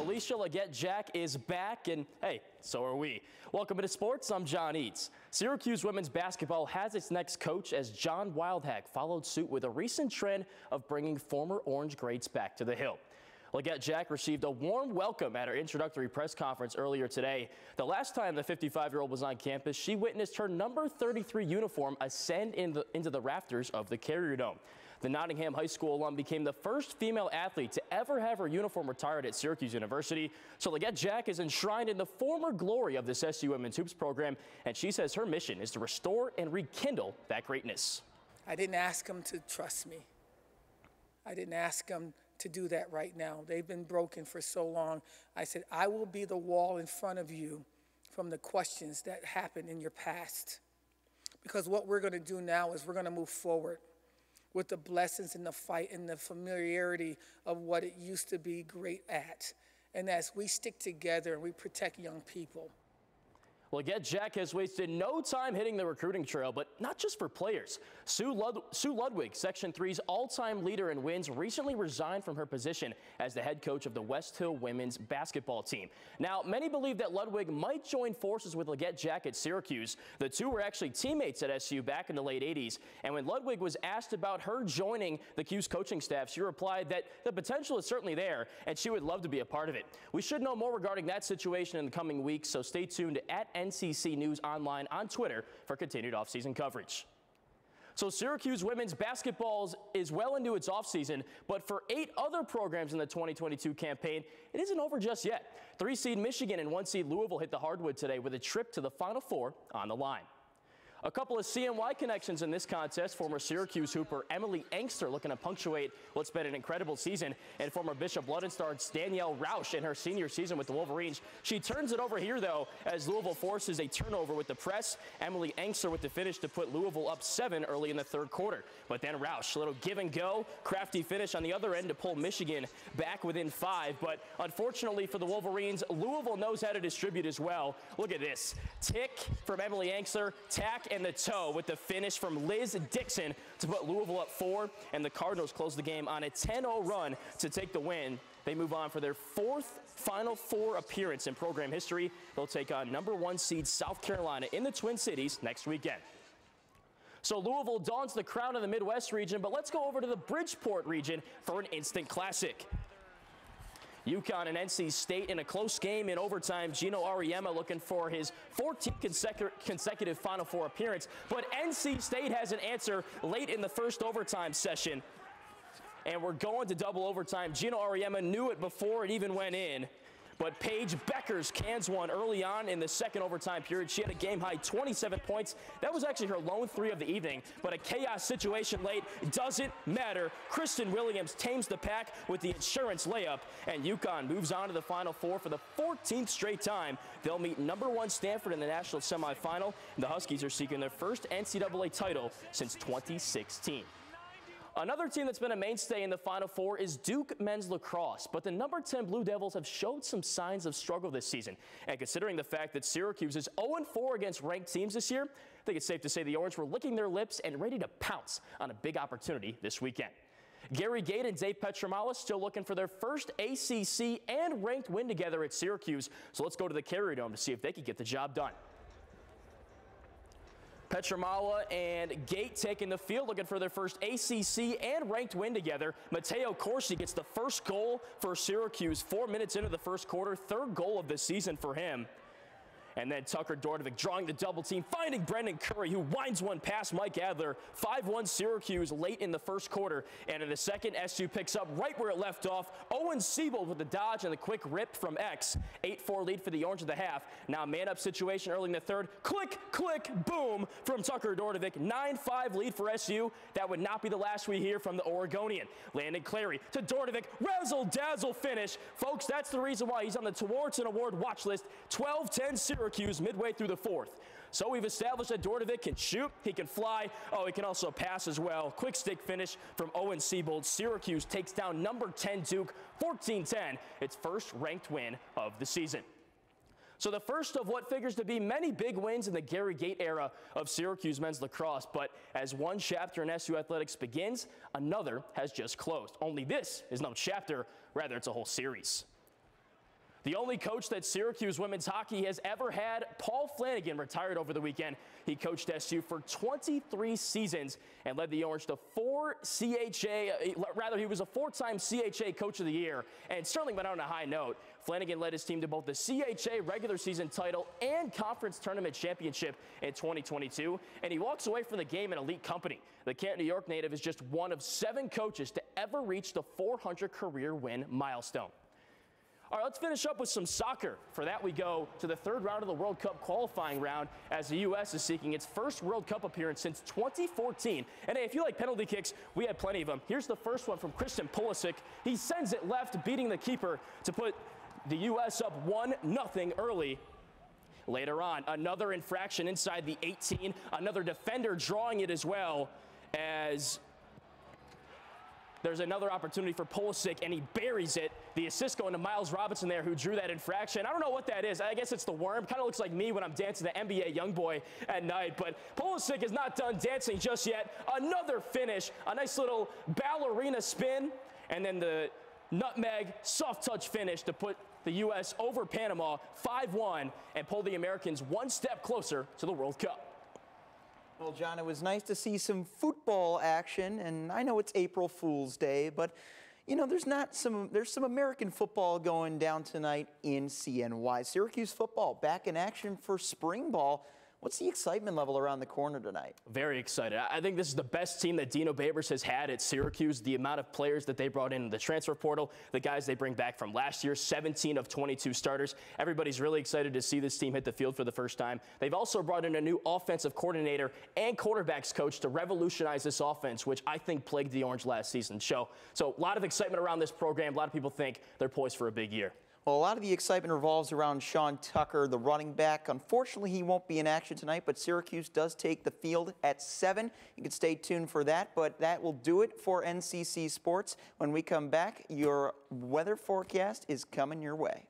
Alicia Leggett-Jack is back, and hey, so are we. Welcome to Sports. I'm John Eads. Syracuse women's basketball has its next coach as John Wildhack followed suit with a recent trend of bringing former Orange greats back to the Hill. Leggett-Jack received a warm welcome at her introductory press conference earlier today. The last time the 55-year-old was on campus, she witnessed her number 33 uniform ascend into the rafters of the Carrier Dome. The Nottingham High School alum became the first female athlete to ever have her uniform retired at Syracuse University. So Leggett-Jack is enshrined in the former glory of this SU Women's Hoops program, and she says her mission is to restore and rekindle that greatness. I didn't ask them to trust me. I didn't ask them to do that right now. They've been broken for so long. I said, I will be the wall in front of you from the questions that happened in your past. Because what we're going to do now is we're going to move forward with the blessings and the fight and the familiarity of what it used to be great at. And as we stick together and we protect young people. Leggett-Jack has wasted no time hitting the recruiting trail, but not just for players. Sue Ludwig, Section 3's all-time leader in wins, recently resigned from her position as the head coach of the West Hill women's basketball team. Now, many believe that Ludwig might join forces with Leggett-Jack at Syracuse. The two were actually teammates at SU back in the late 80s, and when Ludwig was asked about her joining the Q's coaching staff, she replied that the potential is certainly there, and she would love to be a part of it. We should know more regarding that situation in the coming weeks, so stay tuned at NCC News Online on Twitter for continued offseason coverage. So Syracuse women's basketball is well into its offseason, but for 8 other programs in the 2022 campaign, it isn't over just yet. 3-seed Michigan and 1-seed Louisville hit the hardwood today with a trip to the Final Four on the line. A couple of CNY connections in this contest. Former Syracuse hooper Emily Angster looking to punctuate what's been an incredible season, and former Bishop Ludden star Danielle Roush in her senior season with the Wolverines. She turns it over here, though, as Louisville forces a turnover with the press. Emily Angster with the finish to put Louisville up 7 early in the third quarter. But then Roush, a little give and go, crafty finish on the other end to pull Michigan back within 5. But unfortunately for the Wolverines, Louisville knows how to distribute as well. Look at this. Tick from Emily Angster, tack and the toe with the finish from Liz Dixon to put Louisville up 4, and the Cardinals close the game on a 10-0 run to take the win. They move on for their 4th Final Four appearance in program history. They'll take on number 1 seed South Carolina in the Twin Cities next weekend. So Louisville dons the crown of the Midwest region, but let's go over to the Bridgeport region for an instant classic. UConn and NC State in a close game in overtime. Gino Auriemma looking for his 14th consecutive Final Four appearance, but NC State has an answer late in the first overtime session. And we're going to double overtime. Gino Auriemma knew it before it even went in. But Paige Beckers cans one early on in the second overtime period. She had a game-high 27 points. That was actually her lone 3 of the evening, but a chaos situation late doesn't matter. Kristen Williams tames the pack with the insurance layup, and UConn moves on to the Final Four for the 14th straight time. They'll meet number 1 Stanford in the national semifinal. The Huskies are seeking their first NCAA title since 2016. Another team that's been a mainstay in the Final Four is Duke men's lacrosse, but the number 10 Blue Devils have showed some signs of struggle this season. And considering the fact that Syracuse is 0-4 against ranked teams this year, I think it's safe to say the Orange were licking their lips and ready to pounce on a big opportunity this weekend. Gary Gate and Dave Petramala still looking for their first ACC and ranked win together at Syracuse, so let's go to the Carrier Dome to see if they can get the job done. Petramala and Gate taking the field, looking for their first ACC and ranked win together. Mateo Corsi gets the first goal for Syracuse 4 minutes into the first quarter, 3rd goal of the season for him. And then Tucker Dordovic drawing the double team, finding Brendan Curry, who winds one past Mike Adler. 5-1 Syracuse late in the first quarter. And in the second, SU picks up right where it left off. Owen Siebold with the dodge and the quick rip from X. 8-4 lead for the Orange of the half. Now man-up situation early in the third. Click, click, boom from Tucker Dordovic. 9-5 lead for SU. That would not be the last we hear from the Oregonian. Landon Clary to Dordovic. Razzle-dazzle finish. Folks, that's the reason why he's on the Tewarton Award watch list. 12-10 Syracuse midway through the 4th. So we've established that Dordovic can shoot, he can fly, he can also pass as well. Quick stick finish from Owen Siebold. Syracuse takes down number 10 Duke, 14-10, its first ranked win of the season. So the first of what figures to be many big wins in the Gary Gate era of Syracuse men's lacrosse. But as one chapter in SU athletics begins, another has just closed. Only this is no chapter, rather it's a whole series. The only coach that Syracuse women's hockey has ever had, Paul Flanagan, retired over the weekend. He coached SU for 23 seasons and led the Orange to he was a 4-time CHA Coach of the Year, and Sterling went out on a high note. Flanagan led his team to both the CHA regular season title and conference tournament championship in 2022, and he walks away from the game in elite company. The Canton, New York native is just one of 7 coaches to ever reach the 400 career win milestone. All right, let's finish up with some soccer. For that, we go to the 3rd round of the World Cup qualifying round as the U.S. is seeking its first World Cup appearance since 2014. And hey, if you like penalty kicks, we had plenty of them. Here's the first one from Christian Pulisic. He sends it left, beating the keeper to put the U.S. up 1-0 early. Later on, another infraction inside the 18. Another defender drawing it as well, as there's another opportunity for Pulisic, and he buries it. The assist going to Miles Robinson there, who drew that infraction. I don't know what that is. I guess it's the worm. Kind of looks like me when I'm dancing the NBA Youngboy at night. But Pulisic is not done dancing just yet. Another finish, a nice little ballerina spin, and then the nutmeg soft touch finish to put the U.S. over Panama 5-1 and pull the Americans one step closer to the World Cup. Well, John, it was nice to see some football action, and I know it's April Fool's Day, but you know, there's some American football going down tonight in CNY. Syracuse football back in action for spring ball. What's the excitement level around the corner tonight? Very excited. I think this is the best team that Dino Babers has had at Syracuse. The amount of players that they brought in the transfer portal, the guys they bring back from last year, 17 of 22 starters. Everybody's really excited to see this team hit the field for the first time. They've also brought in a new offensive coordinator and quarterbacks coach to revolutionize this offense, which I think plagued the Orange last season. So a lot of excitement around this program. A lot of people think they're poised for a big year. Well, a lot of the excitement revolves around Sean Tucker, the running back. Unfortunately, he won't be in action tonight, but Syracuse does take the field at 7. You can stay tuned for that, but that will do it for NCC Sports. When we come back, your weather forecast is coming your way.